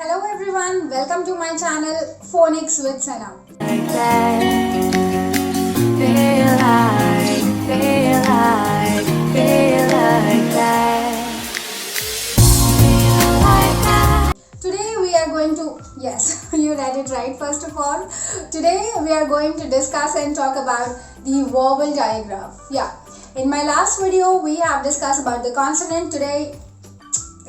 Hello everyone, welcome to my channel Phonics with Sana. Today we are going to, yes, you read it right first of all. Today we are going to discuss and talk about the vowel diagraph. Yeah, in my last video we have discussed about the consonant. Today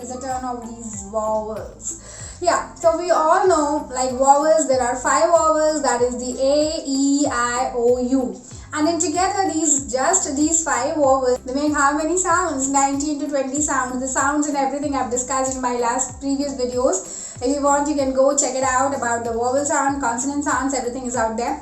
is the turn of these vowels. Yeah, so we all know like vowels, there are 5 vowels, that is the A, E, I, O, U. And then together these 5 vowels, they make how many sounds? 19 to 20 sounds. The sounds and everything I've discussed in my previous videos. If you want, you can go check it out about the vowel sound, consonant sounds, everything is out there.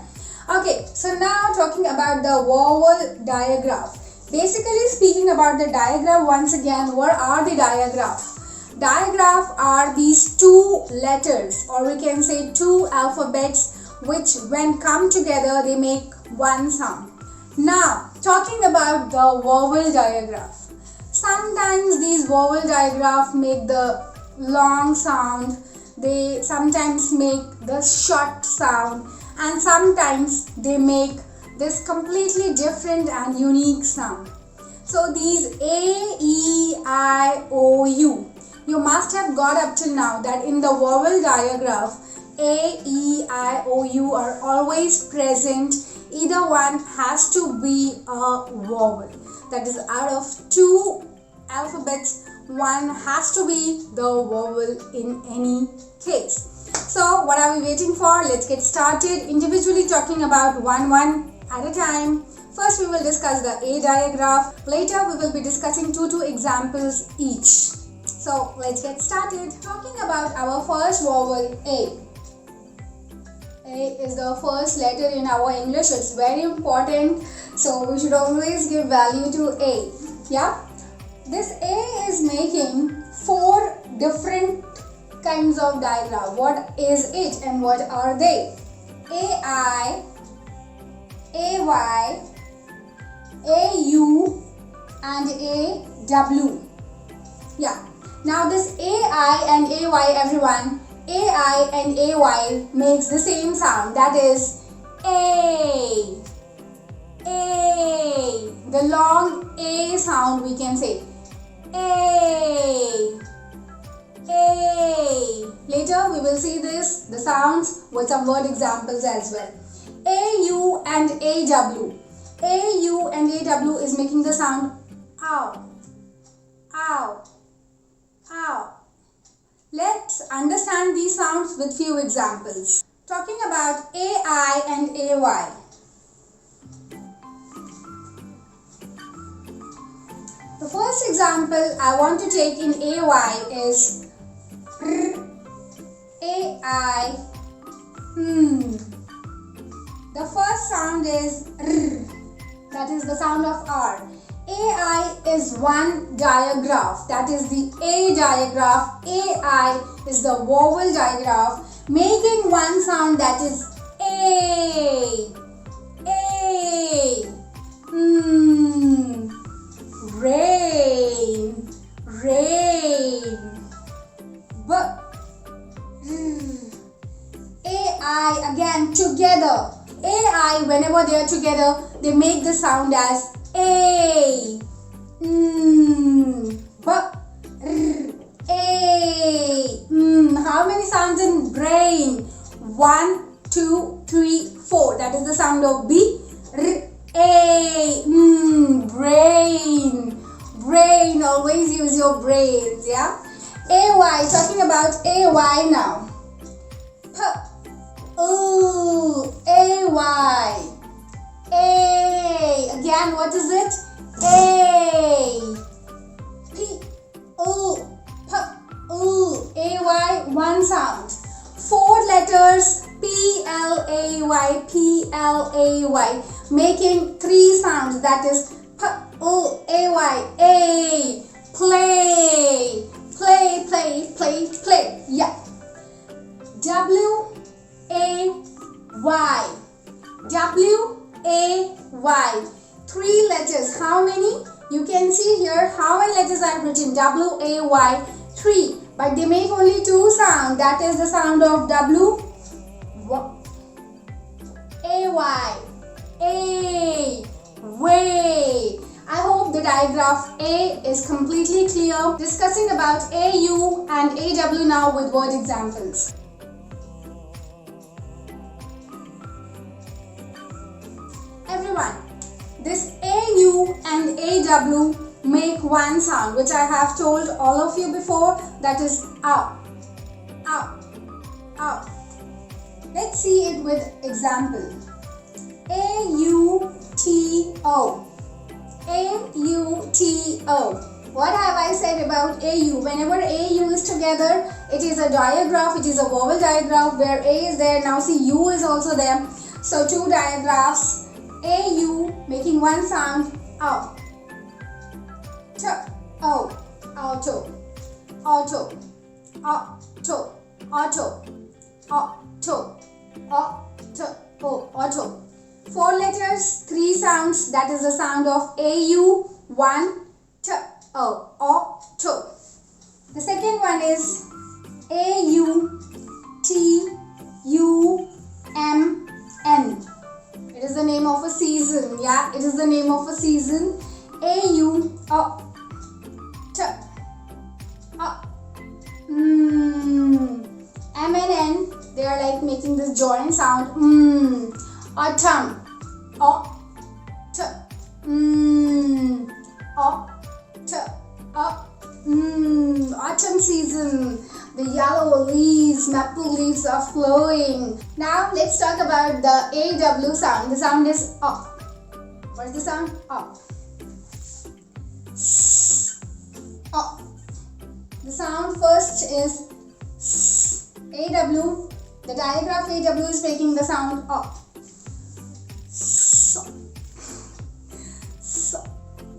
Okay, so now talking about the vowel diagraph. Basically speaking about the diagraph, once again, what are the digraphs? Digraph are these 2 letters, or we can say 2 alphabets, which when come together they make one sound. Now talking about the vowel diagraph, sometimes these vowel diagraph make the long sound, they sometimes make the short sound, and sometimes they make this completely different and unique sound. So these A, E, I, O, U, you must have got up till now that in the vowel diagraph, A, E, I, O, U are always present. Either one has to be a vowel. That is, out of 2 alphabets, one has to be the vowel in any case. So what are we waiting for? Let's get started. Individually talking about one at a time. First we will discuss the A diagraph. Later we will be discussing 2 examples each. So let's get started. Talking about our first vowel, A. A is the first letter in our English. It's very important. So we should always give value to A. Yeah. This A is making 4 different kinds of diagram. What is it and what are they? AI, AY, AU and AW. Yeah. Now this AI and AY, everyone, AI and AY makes the same sound, that is A. A. The long A sound we can say. A. A. Later we will see the sounds with some word examples as well. AU and AW. AU and AW is making the sound ow, ow, ow. Let's understand these sounds with few examples. Talking about AI and AY. The first example I want to take in AY is R, AI, The first sound is R. That is the sound of R. AI is one digraph, that is the A digraph. AI is the vowel digraph, making one sound, that is A. A. Rain, rain. B. AI again together. AI, whenever they are together, they make the sound as A. B. R. A. How many sounds in brain? 1, 2, 3, 4. That is the sound of B. R. A. Brain. Brain. Always use your brains. Yeah. AY. Talking about AY now. AY. A. Again, what is it? A. P. O. P. O. AY. One sound. 4 letters. PLAY. PLAY. Making 3 sounds. That is P. O. AY. A. Play. Play. Play. Play. Play. Yeah. W. A. Y. W. A. Y. 3 letters. How many? You can see here how many letters I have written. W, A, Y. 3. but they make only two sounds. That is the sound of W, A-Y, A, way. I hope the digraph A is completely clear. Discussing about AU and AW now with word examples. Everyone, this AU and AW make one sound which I have told all of you before, that is up, up, up. Let's see it with example. A-U-T-O, A-U-T-O. What have I said about AU? Whenever AU is together, it is a digraph, it is a vowel digraph where A is there. Now see, U is also there. So two digraphs. AU making one sound, out, o, auto, auto, auto, auto, auto, auto, auto. 4 letters, 3 sounds. That is the sound of AU, 1, o, auto. The second one is A-U-T-U-M-N. It is the name of a season. Yeah, it is the name of a season. A-U, M-N-N. They are like making this joint sound. Autumn, autumn season. The yellow leaves, maple leaves are flowing. Now let's talk about the AW sound. The sound is up. What is the sound? Up. Up. The sound first is AW. The digraph AW is making the sound up. So.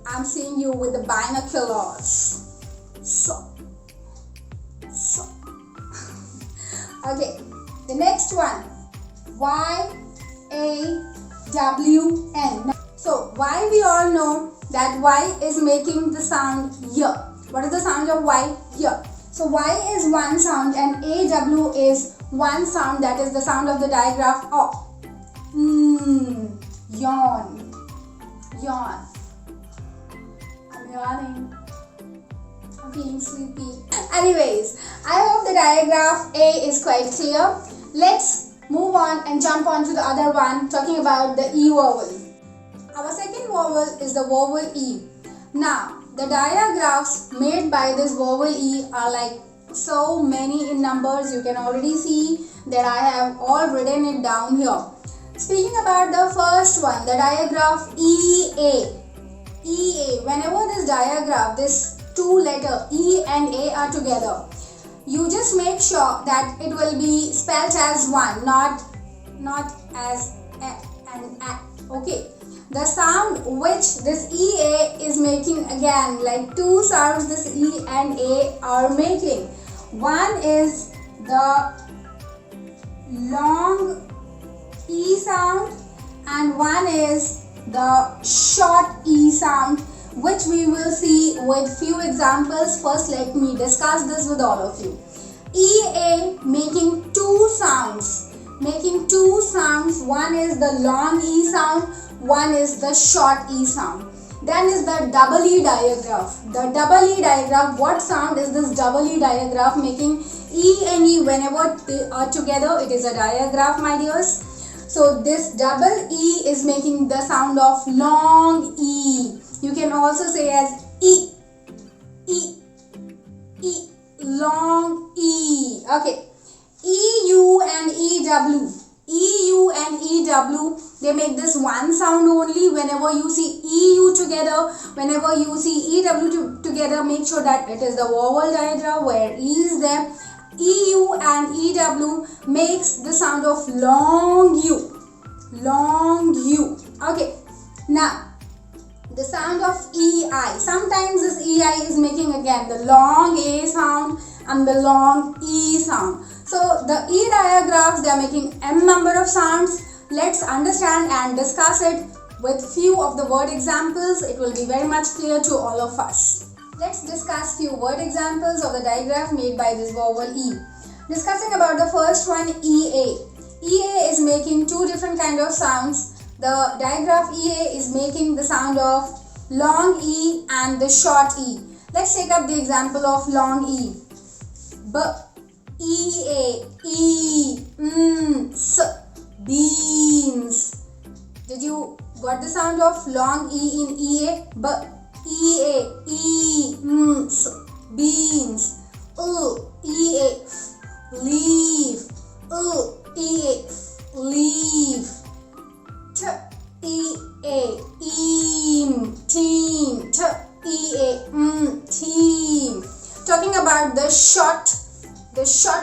I'm seeing you with the binoculars. Okay, the next one, Y-A-W-N. So, Y we all know that Y is making the sound Y. What is the sound of Y? Y. So, Y is one sound and AW is one sound, that is the sound of the digraph O. Yawn. Yawn. I'm yawning. I'm feeling sleepy. Anyways, I hope the digraph A is quite clear. Let's move on and jump on to the other one, talking about the E vowel. Our second vowel is the vowel E. Now, the digraphs made by this vowel E are like so many in numbers. You can already see that I have all written it down here. Speaking about the first one, the digraph EA. EA. Whenever this digraph, this two letter E and A are together, you just make sure that it will be spelled as one, not as a and a. Okay. The sound which this EA is making, again, like two sounds this E and A are making. One is the long E sound and one is the short E sound, which we will see with few examples. First, let me discuss this with all of you. EA making two sounds. One is the long E sound, one is the short E sound. Then is the double E digraph. The double E digraph, what sound is this double E digraph making? E and E, whenever they are together, it is a digraph, my dears. So this double E is making the sound of long E. You can also say as E, E, E, long E. Okay. EU and EW. EU and EW, they make this one sound only. Whenever you see EU together, whenever you see EW together, make sure that it is the vowel diagram where E is there. EU and EW makes the sound of long U. Long U. Okay. Now, the sound of EI. Sometimes this EI is making again the long A sound and the long E sound. So the E digraphs, they are making m number of sounds. Let's understand and discuss it with few of the word examples. It will be very much clear to all of us. Let's discuss few word examples of the digraph made by this vowel E. Discussing about the first one, EA. EA is making two different kind of sounds. The digraph EA is making the sound of long E and the short E. Let's take up the example of long E. B, E-A, E, S, beans. Did you got the sound of long E in EA? B, E-A, E, S, beans. E-A, leaf. E-A, leaf. T-E-A, team. T-E-A, team. Talking about the short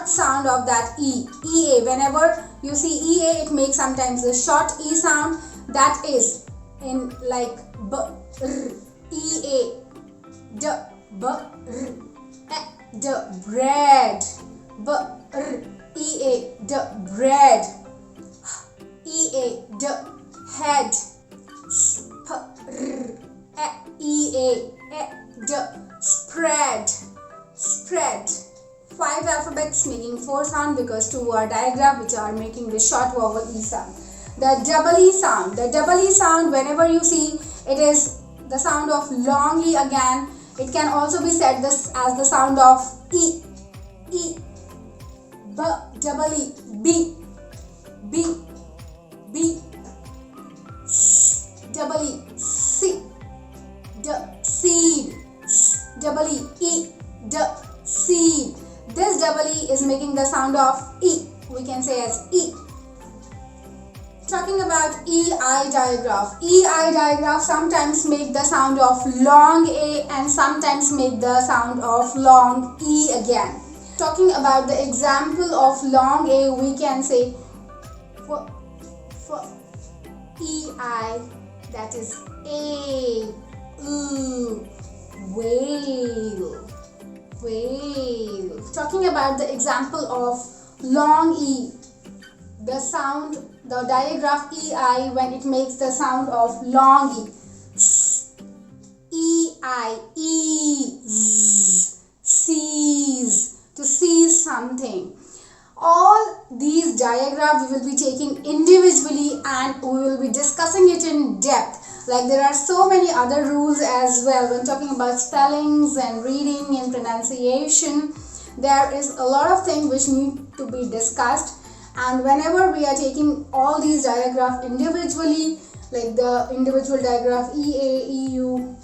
sound of that E. EA. Whenever you see EA, it makes sometimes the short E sound. That is in like B, R, EA, D, B, R, E, D, bread. B, R, EA, D, bread. EA, D, head. S, P, R, EA, D, spread. Spread. 5 alphabets making 4 sound because 2 are digraph which are making the short vowel E sound. The double E sound. The double E sound, whenever you see, it is the sound of long E again. It can also be said this as the sound of E. E. B, double E. B. B. B. S, double E. C. D, seed. S, double E. E. D, seed. This double E is making the sound of E. We can say as E. Talking about EI digraph. EI digraph sometimes make the sound of long A and sometimes make the sound of long E again. Talking about the example of long A, we can say for EI, that is A, whale. Whale. Talking about the example of long E, the sound, the digraph EI, when it makes the sound of long E. EI, seize, to seize something. All these digraphs we will be taking individually and we will be discussing it in depth. Like there are so many other rules as well when talking about spellings and reading and pronunciation. There is a lot of things which need to be discussed, and whenever we are taking all these digraphs individually, like the individual digraph EA, EU,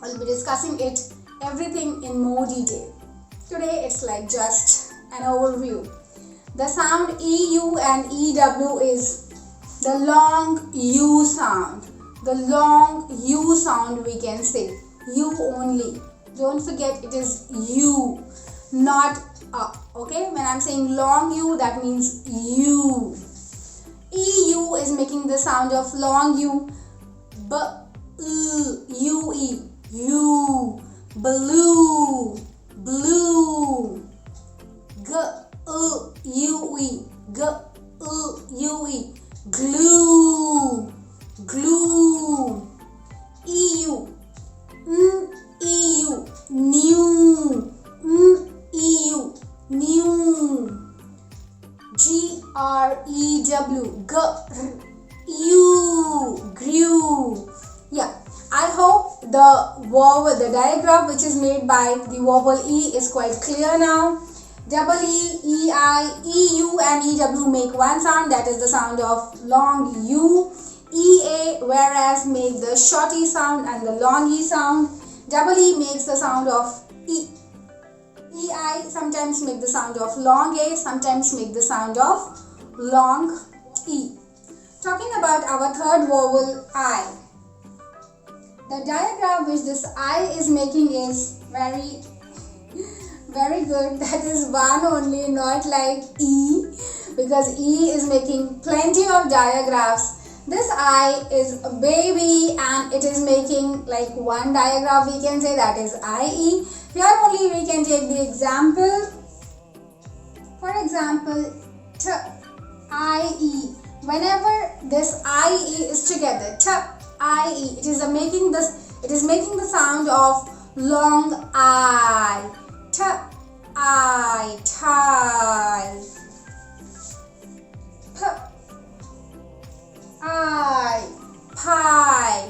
I'll be discussing it everything in more detail. Today it's like just an overview. The sound EU and EW is the long U sound. The long U sound, we can say. U only. Don't forget it is U, not A. Okay? When I'm saying long U, that means U. EU is making the sound of long U. B, U, E. U. Blue. Blue. G, U, E. G, U, E. Glue. Glue. EU. EU. New. EU. New. GREW. Grew. Yeah. I hope the digraph which is made by the vowel E is quite clear now. Double E, EI, EU and EW make one sound, that is the sound of long U. EA, whereas make the short E sound and the long E sound. Double E makes the sound of E. EI sometimes make the sound of long A, sometimes make the sound of long E. Talking about our third vowel I. The digraph which this I is making is very good. That is one only, not like E, because E is making plenty of digraphs. This I is a baby and it is making like one digraph, we can say, that is IE. Here only we can take the example. For example, T, IE. Whenever this IE is together, T, IE, it is making the sound of long I, I, tie. I, pie,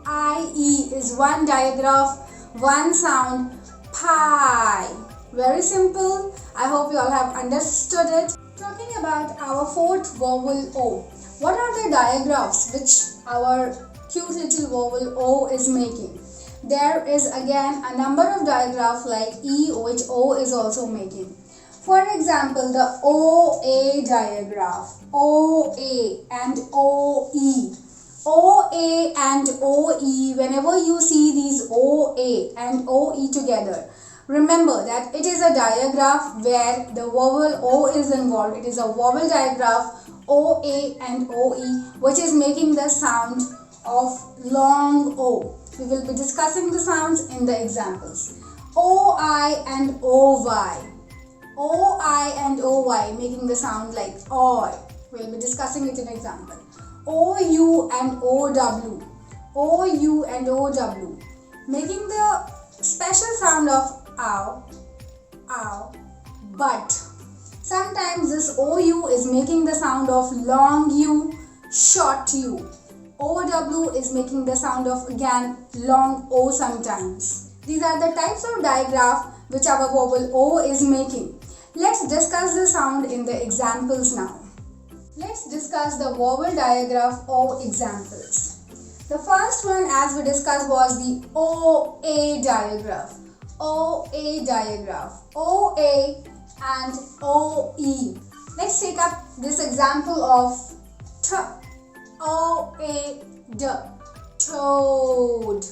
I-E is one digraph, one sound, pie. Very simple. I hope you all have understood it. Talking about our fourth vowel O. What are the digraphs which our cute little vowel O is making? There is again a number of digraphs like E, which O is also making. For example, the OA digraph, OA and OE. OA and OE, whenever you see these OA and OE together, remember that it is a digraph where the vowel O is involved. It is a vowel digraph, OA and OE, which is making the sound of long O. We will be discussing the sounds in the examples. OI and OY. OI and OY making the sound like OI. We'll be discussing it in example. OU and OW. OU and OW making the special sound of ow, ow, but sometimes this OU is making the sound of long U, short U. OW is making the sound of again long O sometimes. These are the types of digraph which our vowel O is making. Let's discuss the sound in the examples now. Let's discuss the vowel digraph O examples. The first one, as we discussed, was the OA digraph. OA digraph. OA and OE. Let's take up this example of O-A-D, toad.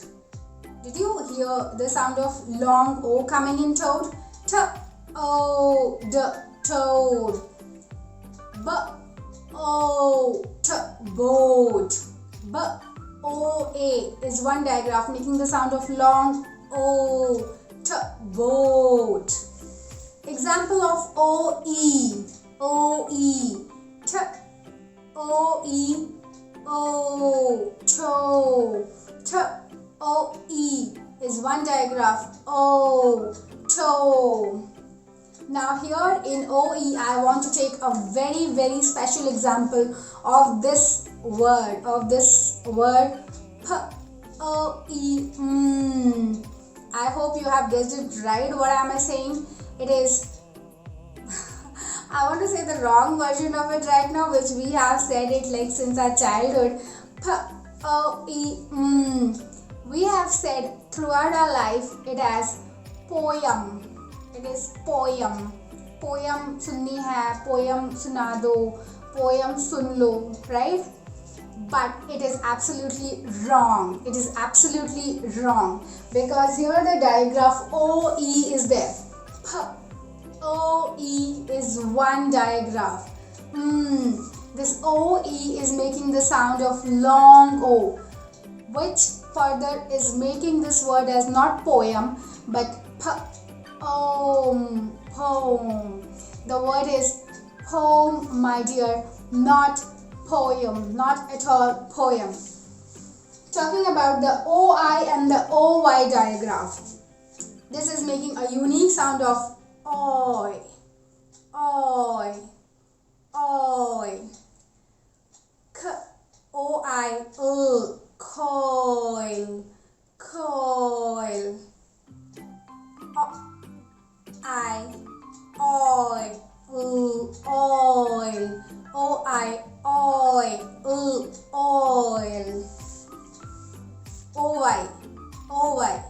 Did you hear the sound of long O coming in toad? T-O-D, toad. B-O-T, boat. B-O-A is one digraph making the sound of long O, T, boat. Example of O-E, O-E, T, O-E, O, toe. T-O-E is one digraph, O, toe. Now here in OE, I want to take a very, very special example of this word, P-O-E. I hope you have guessed it right. What am I saying? It is I want to say the wrong version of it right now, which we have said it like since our childhood. P-O-E. We have said throughout our life it as poem. It is poem. Poem sunni hai, poem suna do, poem sun lo, right? But it is absolutely wrong. It is absolutely wrong because here the digraph OE is there. OE is one digraph. This OE is making the sound of long O, which further is making this word as not poem but poem. The word is poem, my dear, not poem, not at all poem. Talking about the OI and the OY digraph. This is making a unique sound of oi, oi, oi. K-O-I, coil, coil. I, oil, oil. O-I, oil, oil. O-Y, O-Y,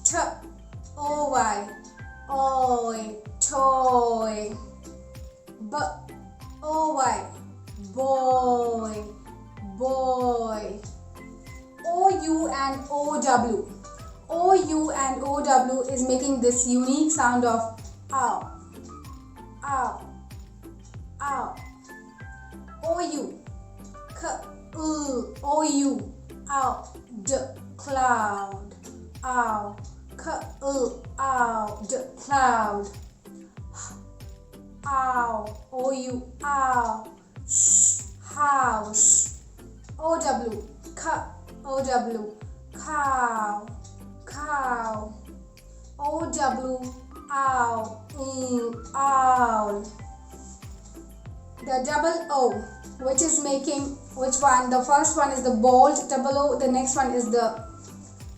T-O-Y, oi, toy. B-O-Y, boy, boy. O-U and O-W. O-U and O-W is making this unique sound of ow, ow, ow. O-U, O-U, ow, d, cloud, ow, ow, d, cloud. Ow, O-U, ow, house. O-W, O-W, cow, cow. ow. O-W, ow, owl. The double O, which is making, which one? The first one is the bold double O, the next one is the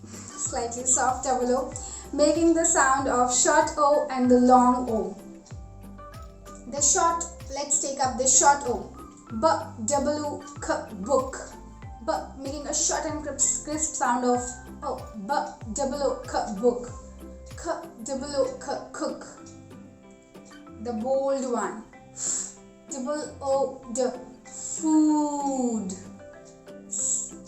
slightly soft double O, making the sound of short O and the long O. The short, let's take up the short O. B-double-O-K, book. B, making a short and crisp sound of O. B-double-O-K, book. K-double-O-K, cook. The bold one. Double-O-D, food.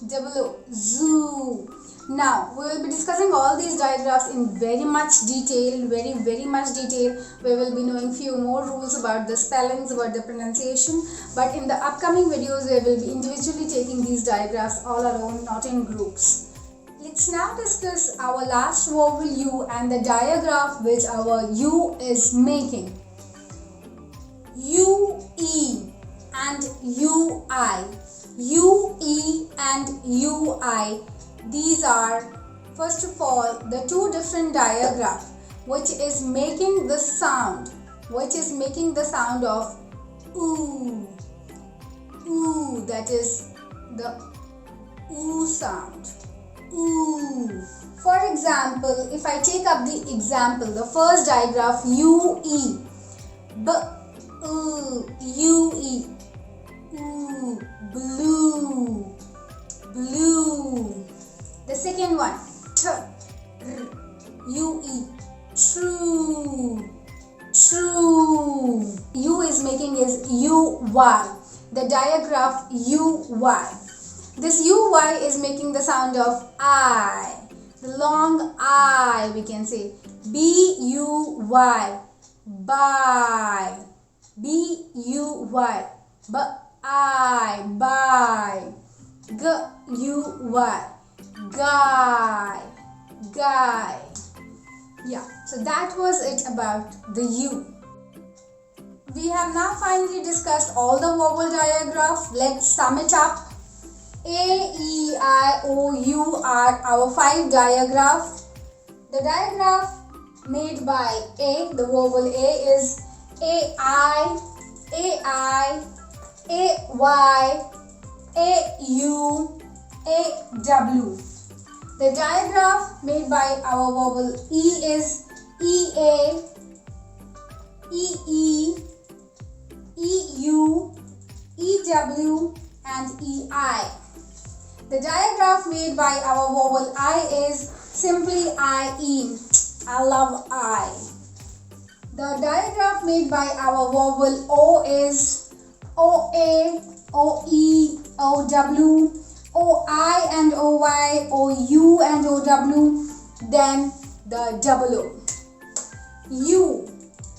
Double-O, zoo. Now, we will be discussing all these digraphs in very much detail, very much detail. We will be knowing few more rules about the spellings, about the pronunciation. But in the upcoming videos, we will be individually taking these digraphs all alone, not in groups. Let's now discuss our last vowel U and the digraph which our U is making. U-E and U-I. U-E and U-I. These are, first of all, the two different digraphs which is making the sound, of oo. Oo, that is the oo sound. Ooh. For example, if I take up the example, the first digraph U-E. U-E. Ooh, blue. Blue. The second one, U-E, true. True. U is making is U-Y. The digraph U-Y. This U-Y is making the sound of I. The long I, we can say. B-U-Y. Buy. B-U-Y. B-I. Buy. G-U-Y. Guy. Guy. Yeah, so that was it about the U. We have now finally discussed all the vowel digraphs. Let's sum it up. A, E, I, O, U are our 5 digraphs. The digraph made by A, the vowel A, is A-I, A-I, A-Y, A-U, A-W. The digraph made by our vowel E is E-A, E-E, E-U, E-W and E-I. The digraph made by our vowel I is simply I-E. I love I. The digraph made by our vowel O is O-A, O-E, O-W, O-I and O-Y, O-U and O-W, then the double O. U.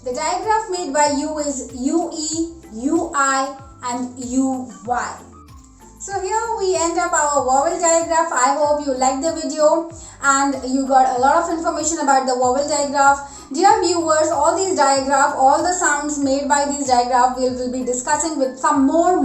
The digraph made by U is U-E, U-I and U-Y. So here we end up our vowel digraph. I hope you liked the video and you got a lot of information about the vowel digraph. Dear viewers, all these digraphs, all the sounds made by these digraphs we will be discussing with some more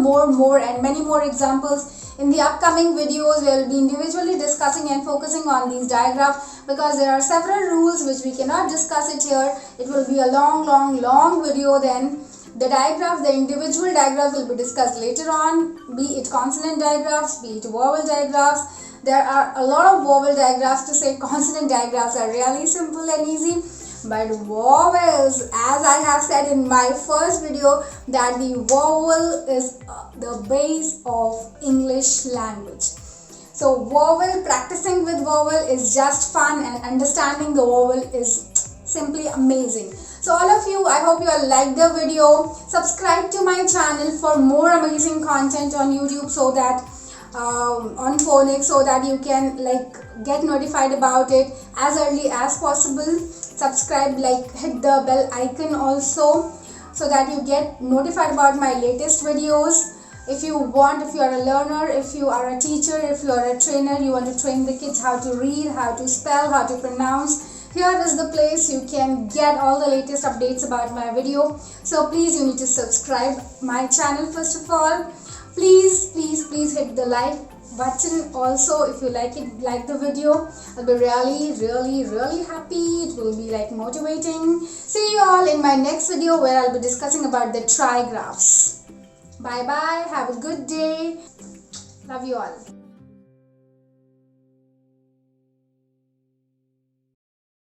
and many more examples. In the upcoming videos, we will be individually discussing and focusing on these digraphs because there are several rules which we cannot discuss it here. It will be a long video then. The digraphs, the individual digraphs will be discussed later on, be it consonant digraphs, be it vowel digraphs. There are a lot of vowel digraphs. To say consonant digraphs are really simple and easy. But vowels, as I have said in my first video, that the vowel is the base of English language. So vowel, practicing with vowel is just fun and understanding the vowel is simply amazing. So all of you, I hope you all liked the video. Subscribe to my channel for more amazing content on YouTube so that on Phonics, so that you can get notified about it as early as possible. Subscribe, hit the bell icon also so that you get notified about my latest videos. If you want, if you are a learner, if you are a teacher, if you are a trainer, you want to train the kids how to read, how to spell, how to pronounce, here is the place you can get all the latest updates about my video. So please, you need to subscribe my channel first of all. Please hit the like button also if you like the video. I'll be really happy. It will be like motivating. See you all in my next video where I'll be discussing about the trigraphs. Bye bye. Have a good day. Love you all.